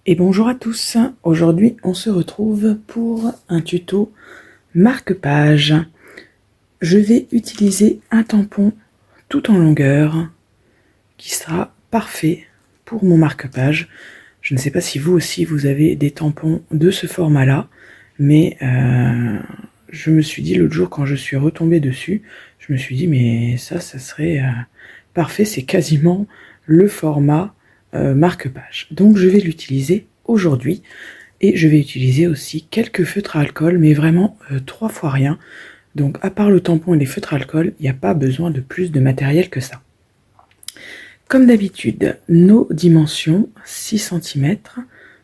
Et bonjour à tous, aujourd'hui on se retrouve pour un tuto marque-page. Je vais utiliser un tampon tout en longueur qui sera parfait pour mon marque-page. Je ne sais pas si vous aussi vous avez des tampons de ce format-là, mais je me suis dit l'autre jour quand je suis retombée dessus, je me suis dit mais ça serait parfait, c'est quasiment le format marque-page. Donc je vais l'utiliser aujourd'hui et je vais utiliser aussi quelques feutres à alcool, mais vraiment 3 fois rien. Donc à part le tampon et les feutres à alcool, il n'y a pas besoin de plus de matériel que ça. Comme d'habitude, nos dimensions 6 cm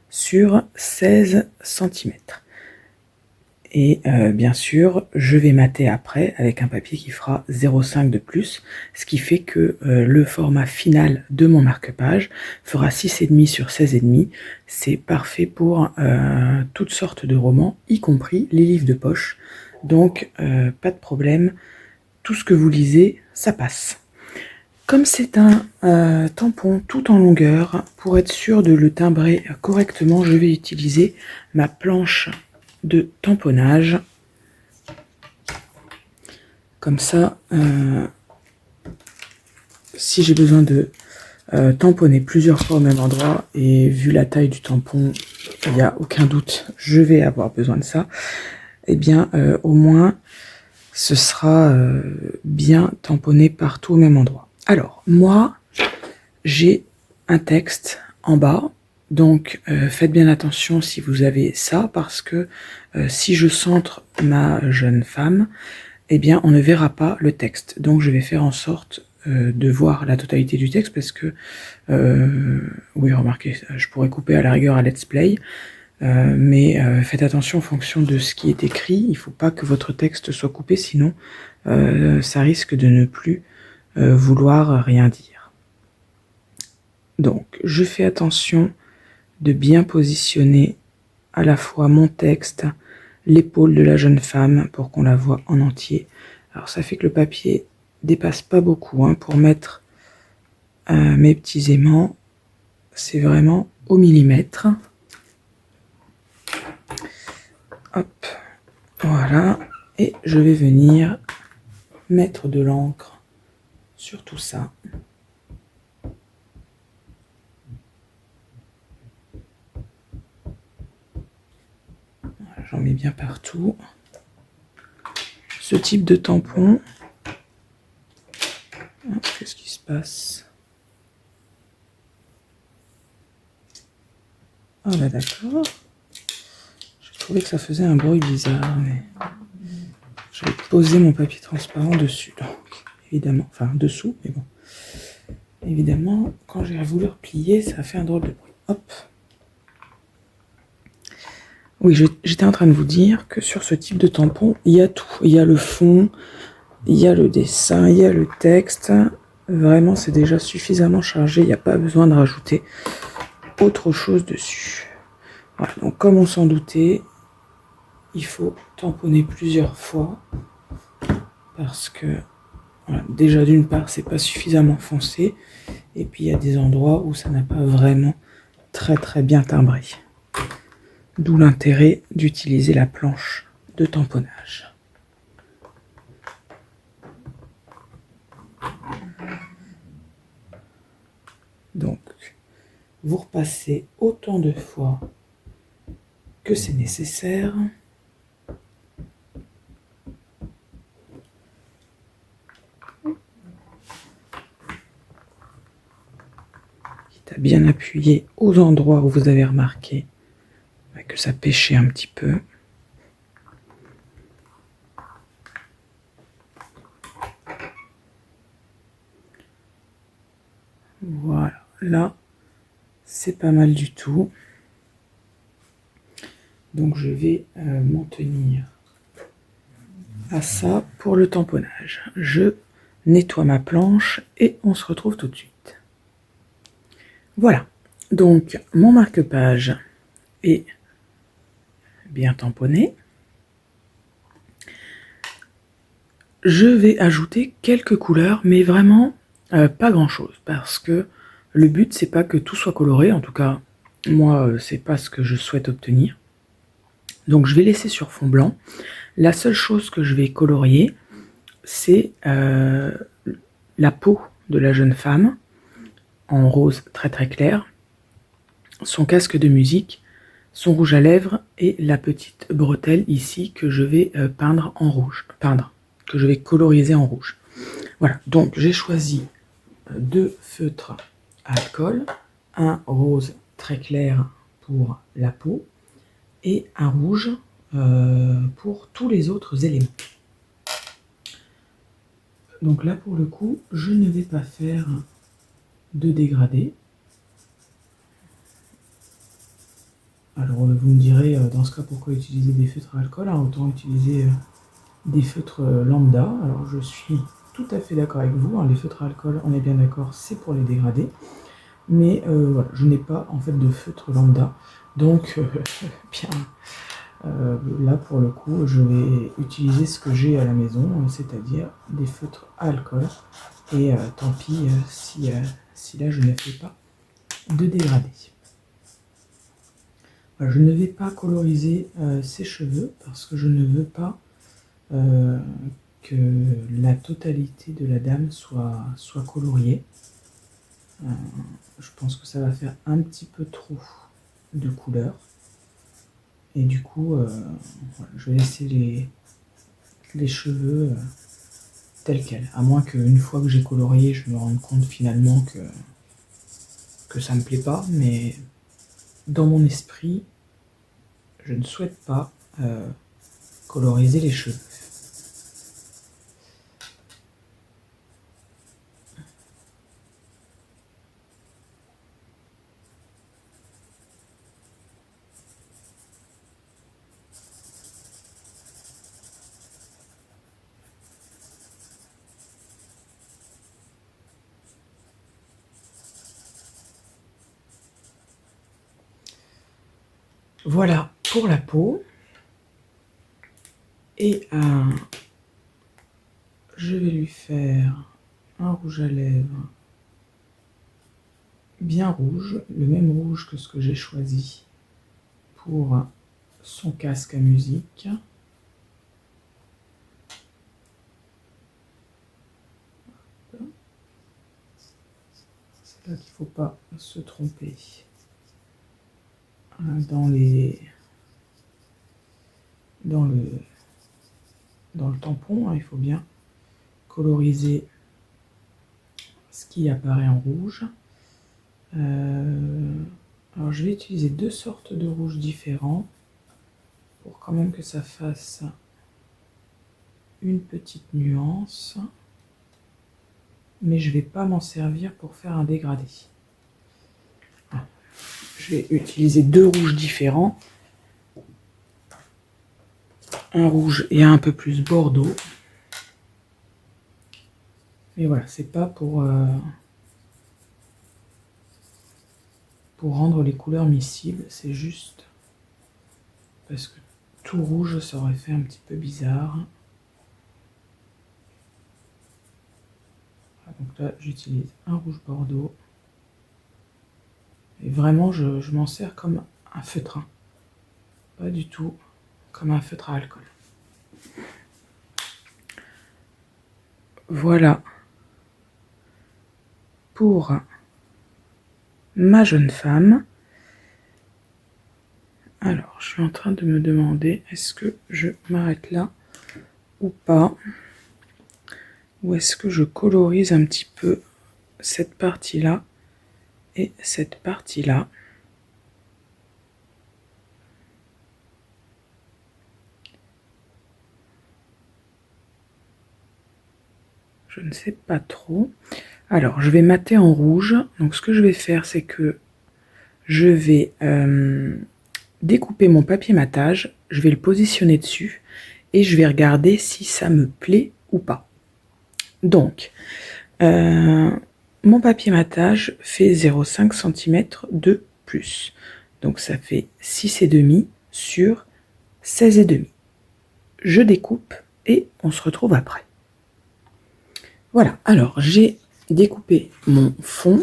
sur 16 cm. Et bien sûr, je vais mater après avec un papier qui fera 0,5 de plus, ce qui fait que le format final de mon marque-page fera 6,5 sur 16,5. C'est parfait pour toutes sortes de romans, y compris les livres de poche. Donc, pas de problème, tout ce que vous lisez, ça passe. Comme c'est un tampon tout en longueur, pour être sûr de le timbrer correctement, je vais utiliser ma planche de tamponnage. Comme ça, si j'ai besoin de tamponner plusieurs fois au même endroit, et vu la taille du tampon, il n'y a aucun doute, je vais avoir besoin de ça, et bien au moins ce sera bien tamponné partout au même endroit. Alors, moi, j'ai un texte en bas, donc faites bien attention si vous avez ça, parce que si je centre ma jeune femme, eh bien on ne verra pas le texte. Donc je vais faire en sorte de voir la totalité du texte, parce que, oui, remarquez, je pourrais couper à la rigueur à Let's Play, mais faites attention en fonction de ce qui est écrit, il ne faut pas que votre texte soit coupé, sinon ça risque de ne plus vouloir rien dire. Donc, je fais attention de bien positionner à la fois mon texte, l'épaule de la jeune femme pour qu'on la voit en entier. Alors, ça fait que le papier dépasse pas beaucoup hein, pour mettre mes petits aimants. C'est vraiment au millimètre. Hop, voilà. Et je vais venir mettre de l'encre sur tout ça. J'en mets bien partout. Ce type de tampon, qu'est-ce qui se passe? Ah bah d'accord. Je trouvais que ça faisait un bruit bizarre, mais j'avais posé mon papier transparent dessus, donc évidemment, enfin dessous, mais bon. Évidemment, quand j'ai voulu replier, ça a fait un drôle de bruit. Hop. Oui, j'étais en train de vous dire que sur ce type de tampon, il y a tout. Il y a le fond, il y a le dessin, il y a le texte. Vraiment, c'est déjà suffisamment chargé. Il n'y a pas besoin de rajouter autre chose dessus. Voilà, donc comme on s'en doutait, il faut tamponner plusieurs fois. Parce que, voilà, déjà d'une part, c'est pas suffisamment foncé. Et puis, il y a des endroits où ça n'a pas vraiment très bien timbré. D'où l'intérêt d'utiliser la planche de tamponnage. Donc, vous repassez autant de fois que c'est nécessaire. Quitte à bien appuyer aux endroits où vous avez remarqué que ça pêchait un petit peu. Voilà, là, c'est pas mal du tout. Donc je vais m'en tenir à ça pour le tamponnage. Je nettoie ma planche et on se retrouve tout de suite. Voilà, donc mon marque-page est bien tamponné. Je vais ajouter quelques couleurs, mais vraiment pas grand chose, parce que le but c'est pas que tout soit coloré, en tout cas moi, c'est pas ce que je souhaite obtenir. Donc je vais laisser sur fond blanc. La seule chose que je vais colorier, c'est la peau de la jeune femme, en rose très très clair, son casque de musique, son rouge à lèvres et la petite bretelle ici que je vais peindre en rouge, que je vais coloriser en rouge. Voilà, donc j'ai choisi 2 feutres à alcool, un rose très clair pour la peau et un rouge pour tous les autres éléments. Donc là pour le coup, je ne vais pas faire de dégradé. Alors vous me direz dans ce cas pourquoi utiliser des feutres à alcool, hein, autant utiliser des feutres lambda. Alors je suis tout à fait d'accord avec vous, hein, les feutres à alcool, on est bien d'accord, c'est pour les dégradés. Mais voilà, je n'ai pas en fait de feutre lambda, donc bien là pour le coup je vais utiliser ce que j'ai à la maison, c'est-à-dire des feutres à alcool, et tant pis si là je ne fais pas de dégradé. Voilà, je ne vais pas coloriser ses cheveux parce que je ne veux pas que la totalité de la dame soit coloriée. Je pense que ça va faire un petit peu trop de couleur. Et du coup, voilà, je vais laisser les cheveux tels quels. À moins qu'une fois que j'ai colorié, je me rende compte finalement que ça me plaît pas. Mais dans mon esprit, je ne souhaite pas coloriser les cheveux. Voilà pour la peau. Et je vais lui faire un rouge à lèvres bien rouge, le même rouge que ce que j'ai choisi pour son casque à musique. C'est là qu'il ne faut pas se tromper dans le tampon, hein, il faut bien coloriser ce qui apparaît en rouge. Alors je vais utiliser 2 sortes de rouges différents pour quand même que ça fasse une petite nuance, mais je ne vais pas m'en servir pour faire un dégradé. Je vais utiliser 2 rouges différents, un rouge et un peu plus bordeaux. Mais voilà, c'est pas pour rendre les couleurs miscibles, c'est juste parce que tout rouge, ça aurait fait un petit peu bizarre. Donc là, j'utilise un rouge bordeaux. Et vraiment, je m'en sers comme un feutre, hein. Pas du tout comme un feutre à alcool. Voilà pour ma jeune femme. Alors, je suis en train de me demander, est-ce que je m'arrête là ou pas? Ou est-ce que je colorise un petit peu cette partie-là et cette partie-là? Je ne sais pas trop. Alors, je vais mater en rouge. Donc, ce que je vais faire, c'est que je vais découper mon papier matage. Je vais le positionner dessus et je vais regarder si ça me plaît ou pas. Donc, mon papier matage fait 0,5 cm de plus. Donc, ça fait 6,5 sur 16,5. Je découpe et on se retrouve après. Voilà, alors j'ai découpé mon fond.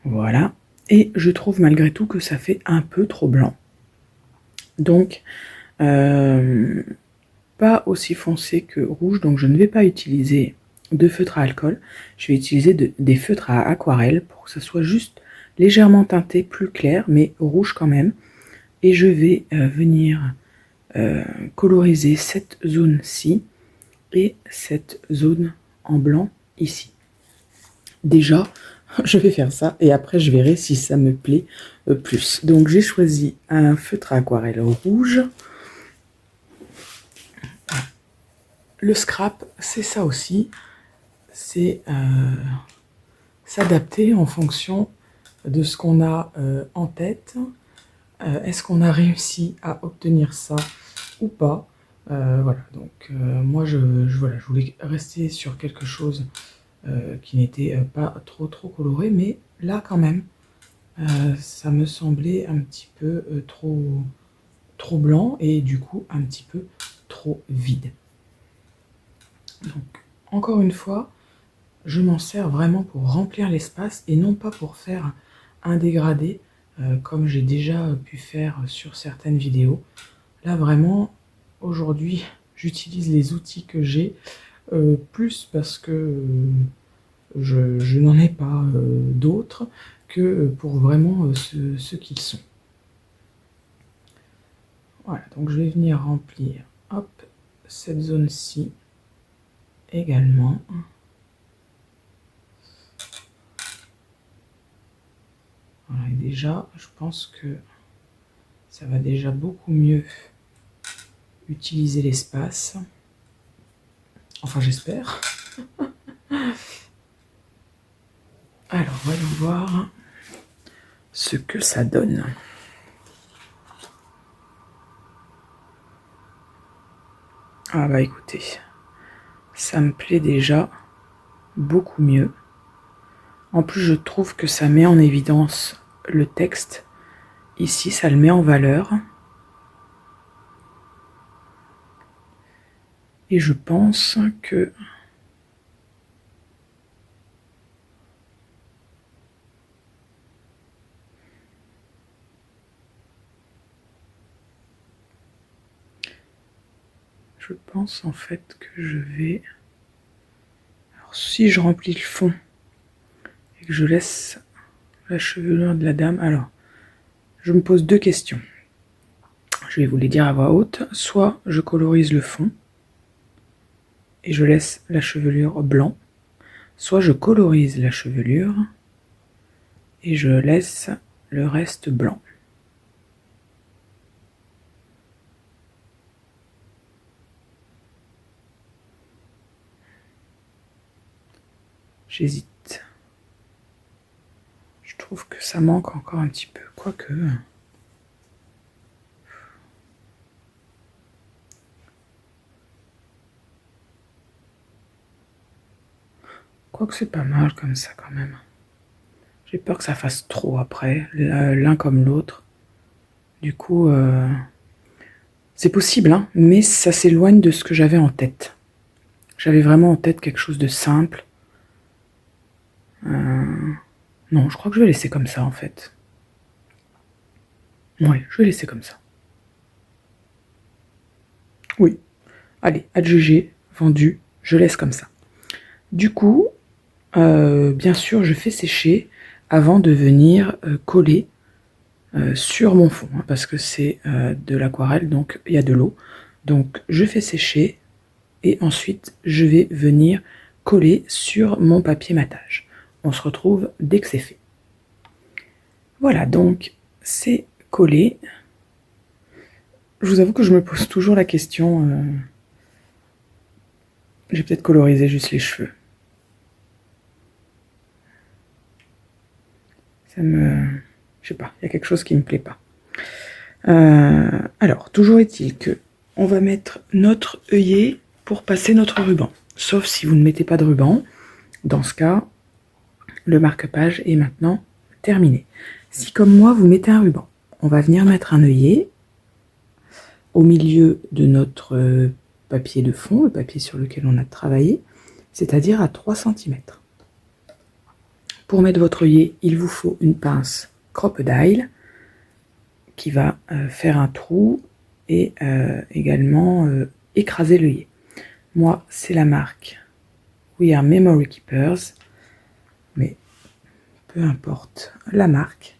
Voilà, Et je trouve malgré tout que ça fait un peu trop blanc. Donc, pas aussi foncé que rouge, donc je ne vais pas utiliser de feutre à alcool. Je vais utiliser des feutres à aquarelle pour que ça soit juste légèrement teinté, plus clair, mais rouge quand même. Et je vais venir coloriser cette zone-ci et cette zone en blanc ici. Déjà, je vais faire ça et après je verrai si ça me plaît plus. Donc j'ai choisi un feutre à aquarelle rouge. Le scrap, c'est ça aussi. C'est s'adapter en fonction de ce qu'on a en tête. Est-ce qu'on a réussi à obtenir ça ou pas? Voilà, donc moi voilà, je voulais rester sur quelque chose qui n'était pas trop coloré, mais là quand même, ça me semblait un petit peu trop blanc et du coup un petit peu trop vide. Donc encore une fois, je m'en sers vraiment pour remplir l'espace et non pas pour faire un dégradé comme j'ai déjà pu faire sur certaines vidéos. Là vraiment, aujourd'hui, j'utilise les outils que j'ai plus parce que je n'en ai pas d'autres que pour vraiment ce qu'ils sont. Voilà, donc je vais venir remplir hop, cette zone-ci également. Voilà, et déjà, je pense que ça va déjà beaucoup mieux utiliser l'espace. Enfin, j'espère. Alors, voyons voir ce que ça donne. Ah bah écoutez, ça me plaît déjà beaucoup mieux. En plus, je trouve que ça met en évidence le texte. Ici, ça le met en valeur. Et je pense que en fait que je vais... Alors si je remplis le fond et que je laisse la chevelure de la dame, alors je me pose deux questions. Je vais vous les dire à voix haute. Soit je colorise le fond et je laisse la chevelure blanc, soit je colorise la chevelure et je laisse le reste blanc. J'hésite. Je trouve que ça manque encore un petit peu, quoique... Quoique c'est pas mal comme ça quand même. J'ai peur que ça fasse trop après, l'un comme l'autre. Du coup, c'est possible, hein, mais ça s'éloigne de ce que j'avais en tête. J'avais vraiment en tête quelque chose de simple. Non, je crois que je vais laisser comme ça en fait. Oui, je vais laisser comme ça. Oui. Allez, adjugé, vendu, je laisse comme ça. Du coup, bien sûr, je fais sécher avant de venir coller sur mon fond, hein, parce que c'est de l'aquarelle, donc il y a de l'eau. Donc je fais sécher et ensuite je vais venir coller sur mon papier matage. On se retrouve dès que c'est fait. Voilà, donc c'est collé. Je vous avoue que je me pose toujours la question, j'ai peut-être colorisé juste les cheveux. Ça me... Je sais pas, il y a quelque chose qui me plaît pas. Alors, toujours est-il que on va mettre notre œillet pour passer notre ruban. Sauf si vous ne mettez pas de ruban. Dans ce cas, le marque-page est maintenant terminé. Si, comme moi, vous mettez un ruban, on va venir mettre un œillet au milieu de notre papier de fond, le papier sur lequel on a travaillé, c'est-à-dire à 3 cm. Pour mettre votre œillet, il vous faut une pince Crocodile qui va faire un trou et également écraser l'œillet. Moi, c'est la marque We Are Memory Keepers, mais peu importe la marque.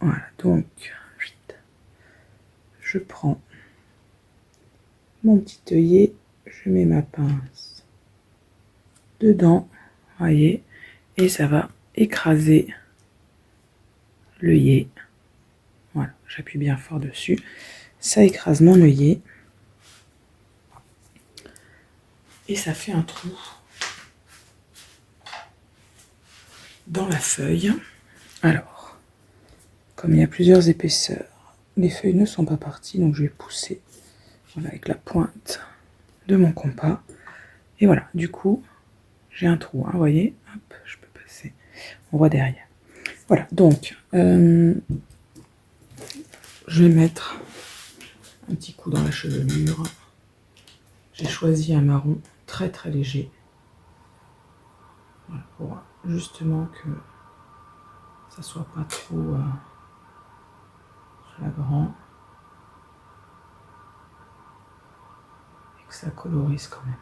Voilà, donc je prends mon petit œillet, je mets ma pince dedans, voyez, et ça va écraser l'œillet. Voilà, j'appuie bien fort dessus, ça écrase mon œillet et ça fait un trou dans la feuille. Alors, comme il y a plusieurs épaisseurs, les feuilles ne sont pas parties, donc je vais pousser, voilà, avec la pointe de mon compas. Et voilà, du coup, j'ai un trou, hein, vous voyez, hop, je peux passer, on voit derrière. Voilà, donc, je vais mettre un petit coup dans la chevelure. J'ai choisi un marron très très léger, voilà, pour justement que ça soit pas trop flagrant et que ça colorise quand même.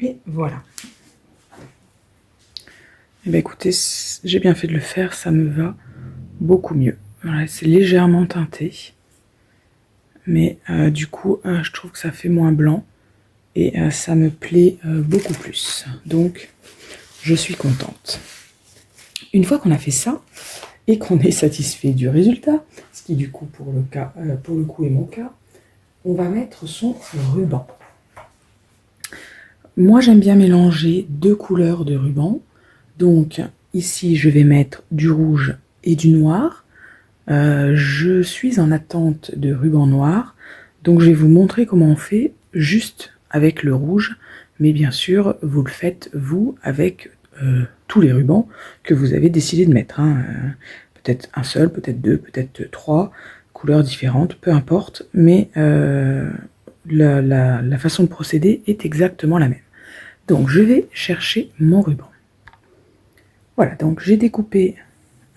Et voilà. Et bien écoutez, j'ai bien fait de le faire, ça me va beaucoup mieux. Voilà, c'est légèrement teinté, mais du coup, je trouve que ça fait moins blanc et ça me plaît beaucoup plus. Donc, je suis contente. Une fois qu'on a fait ça et qu'on est satisfait du résultat, ce qui du coup pour le coup est mon cas, on va mettre son ruban. Moi, j'aime bien mélanger deux couleurs de ruban. Donc, ici, je vais mettre du rouge et du noir. Je suis en attente de ruban noir. Donc, je vais vous montrer comment on fait juste avec le rouge. Mais bien sûr, vous le faites, vous, avec tous les rubans que vous avez décidé de mettre. Hein. Peut-être un seul, peut-être deux, peut-être trois couleurs différentes, peu importe. Mais la façon de procéder est exactement la même. Donc, je vais chercher mon ruban. Voilà, donc j'ai découpé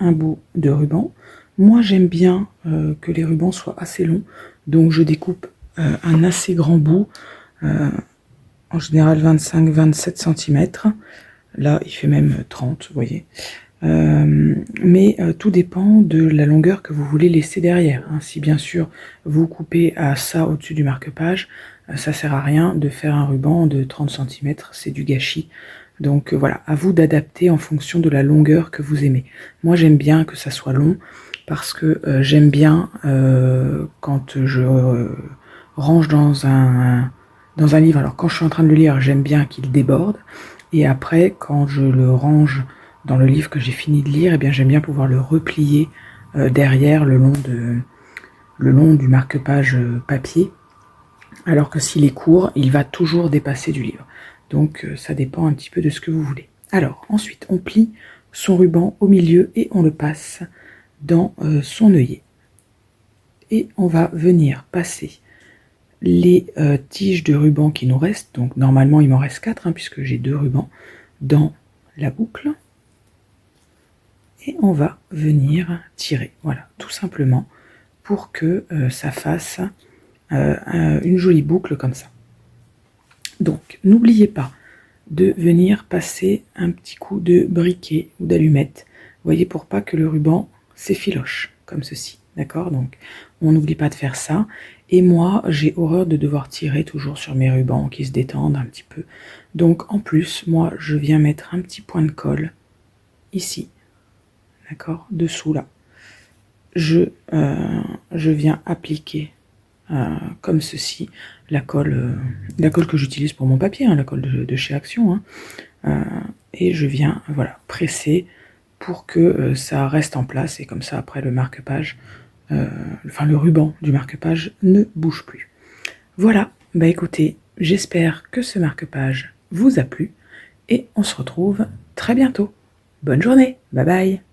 un bout de ruban. Moi, j'aime bien que les rubans soient assez longs, donc je découpe un assez grand bout, en général 25-27 cm. Là, il fait même 30, vous voyez. Mais tout dépend de la longueur que vous voulez laisser derrière. Hein. Si bien sûr vous coupez à ça au-dessus du marque-page, ça sert à rien de faire un ruban de 30 cm, c'est du gâchis. Donc voilà, à vous d'adapter en fonction de la longueur que vous aimez. Moi j'aime bien que ça soit long parce que j'aime bien quand je range dans un livre, alors quand je suis en train de le lire, j'aime bien qu'il déborde. Et après, quand je le range dans le livre que j'ai fini de lire, eh bien j'aime bien pouvoir le replier derrière le long du marque-page papier. Alors que s'il est court, il va toujours dépasser du livre. Donc ça dépend un petit peu de ce que vous voulez. Alors ensuite, on plie son ruban au milieu et on le passe dans son œillet. Et on va venir passer les tiges de ruban qui nous restent. Donc normalement il m'en reste 4 hein, puisque j'ai 2 rubans dans la boucle. Et on va venir tirer. Voilà, tout simplement. pour que ça fasse une jolie boucle comme ça. Donc, n'oubliez pas de venir passer un petit coup de briquet ou d'allumette, vous voyez, pour pas que le ruban s'effiloche, comme ceci, d'accord? Donc, on n'oublie pas de faire ça. Et moi, j'ai horreur de devoir tirer toujours sur mes rubans qui se détendent un petit peu. Donc, en plus, moi, je viens mettre un petit point de colle ici, d'accord? Dessous, là. Je viens appliquer comme ceci la colle que j'utilise pour mon papier, hein, la colle de chez Action, hein, et je viens presser pour que ça reste en place, et comme ça après le marque-page, le ruban du marque-page ne bouge plus. Voilà, bah écoutez, j'espère que ce marque-page vous a plu et on se retrouve très bientôt. Bonne journée, bye bye.